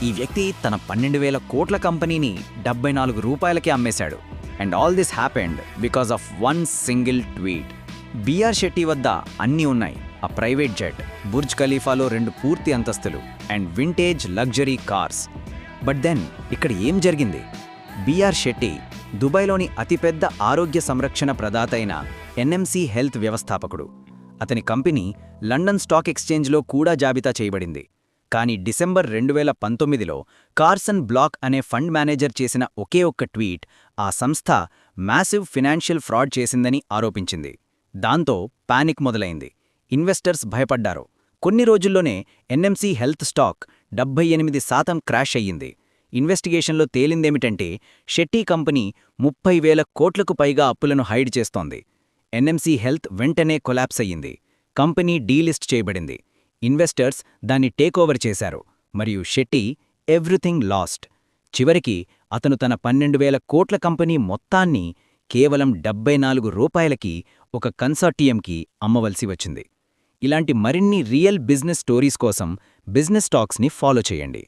ఈ వ్యక్తి తన 12,000 కోట్ల కంపెనీని 74 రూపాయలకే అమ్మేశాడు. And all this happened because of one single tweet. BR Shetty వద్ద అన్నీ ఉన్నాయి. ఆ ప్రైవేట్ జెట్, బుర్జ్ ఖలీఫాలో 2 పూర్తి అంతస్తులు and vintage luxury cars. But then ఇక్కడ ఏం జరిగింది? బిఆర్ షెట్టి దుబాయ్లోని అతిపెద్ద ఆరోగ్య సంరక్షణ ప్రదాత అయిన ఎన్ఎంసీ హెల్త్ వ్యవస్థాపకుడు. అతని కంపెనీ లండన్ స్టాక్ ఎక్స్చేంజ్లో కూడా జాబితా చేయబడింది. కానీ డిసెంబర్ 2019లో కార్సన్ బ్లాక్ అనే ఫండ్ మేనేజర్ చేసిన ఒకే ఒక్క ట్వీట్ ఆ సంస్థ మ్యాసివ్ ఫినాన్షియల్ ఫ్రాడ్ చేసిందని ఆరోపించింది. దాంతో పానిక్ మొదలైంది. ఇన్వెస్టర్స్ భయపడ్డారు. కొన్ని రోజుల్లోనే ఎన్ఎంసీ హెల్త్ స్టాక్ 78% క్రాష్ అయ్యింది. ఇన్వెస్టిగేషన్లో తేలిందేమిటంటే షెట్టి కంపెనీ 30,000 కోట్లకు పైగా అప్పులను హైడ్ చేస్తోంది. ఎన్ఎంసీ హెల్త్ వెంటనే కొలాప్స్ అయ్యింది. కంపెనీ డీలిస్ట్ చేయబడింది. ఇన్వెస్టర్స్ దాన్ని టేకోవర్ చేశారు మరియు షెట్టి ఎవ్రీథింగ్ లాస్ట్. చివరికి అతను తన 12,000 కోట్ల కంపెనీ మొత్తాన్ని కేవలం 74 రూపాయలకి ఒక కన్సార్టియంకి అమ్మవలసి వచ్చింది. ఇలాంటి మరిన్ని రియల్ బిజినెస్ స్టోరీస్ కోసం బిజినెస్ టాక్స్ని ఫాలో చేయండి.